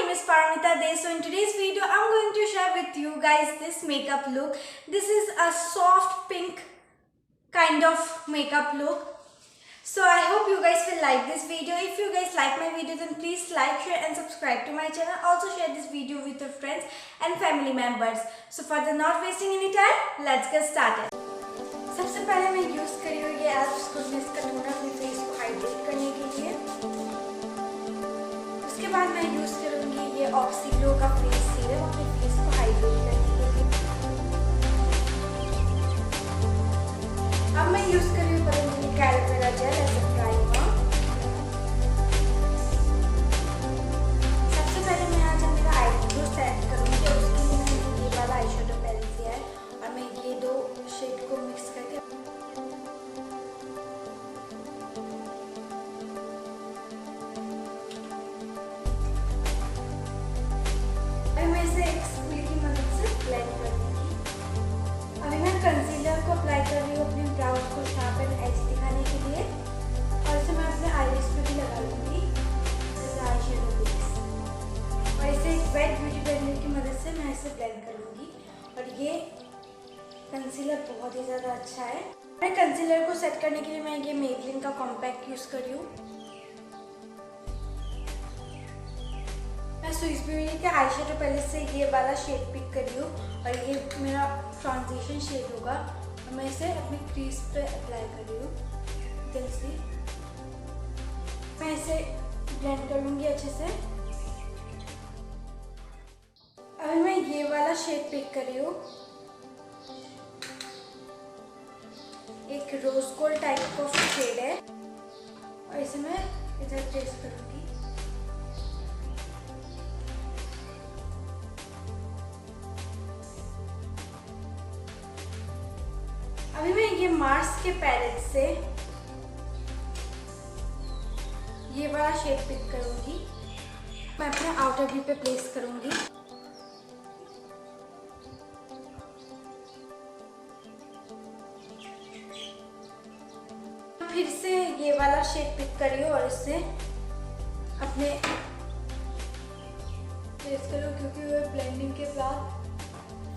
name is Paramita. So in today's video, I'm going to share with you guys this makeup look. This is a soft pink kind of makeup look. So I hope you guys will like this video. If you guys like my video, then please like, share and subscribe to my channel. Also share this video with your friends and family members. So further not wasting any time, let's get started. सबसे पहले मैं use करी हुई है goodness का toner अपने face को hydrate करने के लिए। उसके बाद मैं यूज करूंगी ये ऑक्सीग्लो का फेस सीरम अपने फेस को हाइड्रेट करने के लिए। अब मैं यूज कर रही हूँ पतंजलि का aloe vera gel as a primer. सबसे पहले मैं आज मेरा आईब्रो सेट करूंगी और उसके लिए मैंने ये वाला आई शेडो पैलेट लिया है और मैं ये दो शेड को मिक्स करके मैं इसे एक स्पून की मदद से ब्लेंड करूंगी। अभी मैं कंसीलर को अप्लाई कर रही हूँ अपने ब्राउज को शार्प एंड एज दिखाने के लिए और इसे मैं अपने आईलिड्स पे भी लगा लूंगी जैसे आई शेडो बेस। और इसे एक वेट ब्यूटी ब्लेंडर की मदद से मैं इसे ब्लेंड करूंगी। और ये कंसीलर बहुत ही ज़्यादा अच्छा है। मैं कंसीलर को सेट करने के लिए मैं ये मेबलिन का कॉम्पैक्ट यूज़ कर रही हूँ। मैं स्विस ब्यूटी के आई शेडो पैलेट से ये वाला शेड पिक कर रही हूँ और ये मेरा ट्रांजिशन शेड होगा और मैं इसे अपनी क्रीज पे अप्लाई कर रही हूँ। जल्दी मैं इसे ब्लेंड कर लूँगी अच्छे से। अभी मैं ये वाला शेड पिक कर रही हूँ, एक रोज गोल्ड टाइप का शेड है और इसे मैं इधर ट्रेस करूँगी। अभी मैं ये मार्स के पैलेट से ये वाला शेड पिक करूंगी। मैं अपने आउटर व्यू पे प्लेस करूंगी। फिर से ये वाला शेड पिक करिए और इससे अपने प्लेस करो क्योंकि वो ब्लेंडिंग के बाद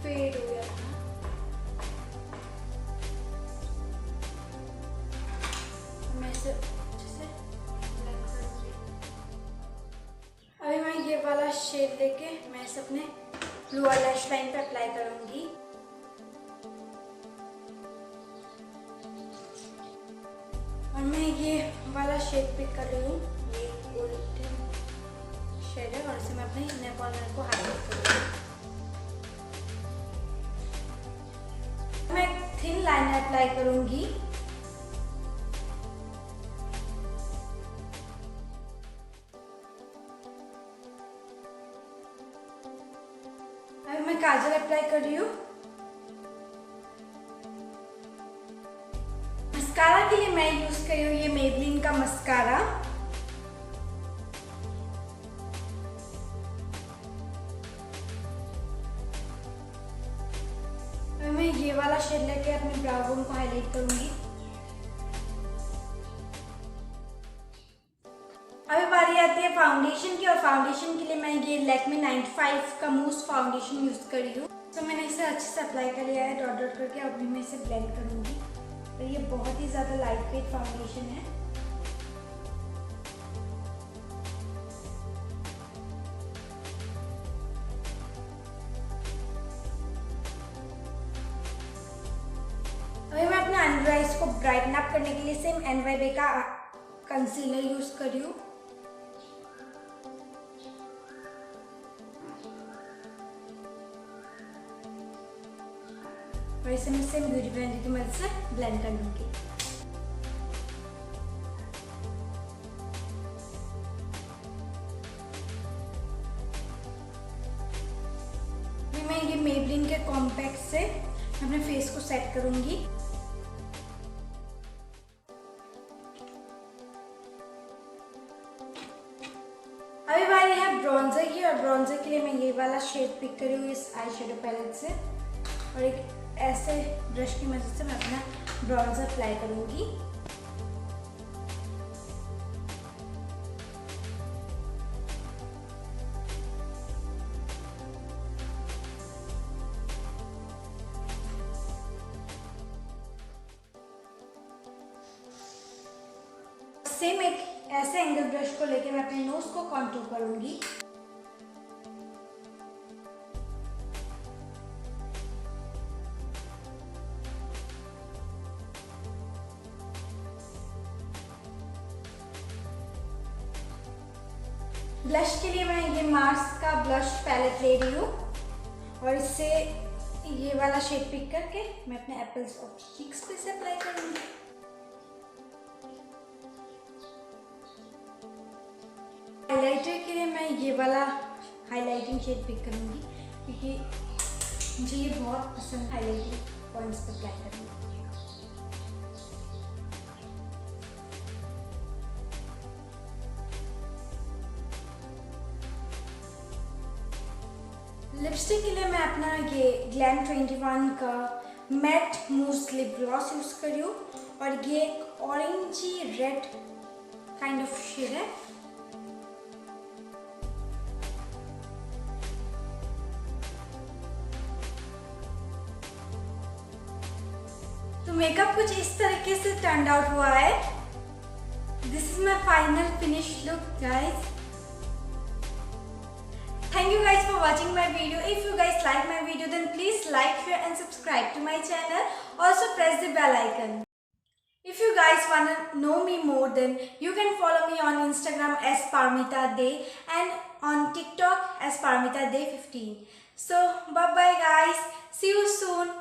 फेड हो गया था। अभी मैं ये वाला शेड लेके मैं इसे अपने लोअर लैश लाइन पे अप्लाई करूंगी। और मैं ये वाला शेड पिक कर रही हूँ, ये गोल्डन शेड है और इसे मैं अपने इनर कॉर्नर को हाईलाइट करूंगी। मैं थिन लाइनर अप्लाई करूंगी। अभी मैं काजल अप्लाई कर रही हूँ। मस्कारा के लिए मैं यूज कर रही हूँ ये मेबलिन का मस्कारा। अभी मैं ये वाला शेड लेके अपने ब्राउ बोन को हाईलाइट करूंगी। अभी बारी आती है फाउंडेशन की और फाउंडेशन के लिए मैं ये लैक्मे 95 का मूस फाउंडेशन यूज कर रही हूँ। तो मैंने इसे अच्छे से अप्लाई कर लिया है डॉट डॉट करके। अभी मैं इसे ब्लेंड करूंगी। तो ये बहुत ही ज़्यादा लाइट वेट फाउंडेशन है। अभी मैं अपने अंडर आइज को ब्राइटन अप करने के लिए सेम NYB का कंसीलर यूज कर रही हूँ। और इसे मैं सेम ब्यूटी ब्लेंडर की मदद से ब्लेंड कर लूंगी। मैं ये मेबलिन के कॉम्पैक्ट से अपने फेस को सेट करूंगी। अभी बारी है ब्रॉन्जर की और ब्रॉन्जर के लिए मैं ये वाला शेड पिक करी हुई इस आई शेडो पैलेट से और एक ऐसे ब्रश की मदद से मैं अपना ब्रॉन्जर अप्लाई करूंगी। सेम एक ऐसे एंगल ब्रश को लेके मैं अपने नोज को कॉन्टूर करूंगी। ब्लश के लिए मैं ये मार्स का ब्लश पैलेट ले रही हूँ और इससे ये वाला शेड पिक करके मैं अपने एप्पल्स और चीक्स पे से अप्लाई करूंगी। हाइलाइटर के लिए मैं ये वाला हाइलाइटिंग शेड पिक करूंगी क्योंकि मुझे ये बहुत पसंद है हाइलाइटिंग पॉइंट्स पे अप्लाई करना। लिपस्टिक के लिए मैं अपना ये ग्लैम 21 का matte mousse lip gloss use कर रही हूँ और ये orangey red kind of shade है। तो मेकअप कुछ इस तरीके से टर्न आउट हुआ है। This is my final finish look guys. Thank you guys for watching my video. If you guys like my video, then please like, share and subscribe to my channel. Also press the bell icon. If you guys wanna know me more, then you can follow me on Instagram as Parmita Day and on TikTok as Parmita Day 15. So bye bye guys. See you soon.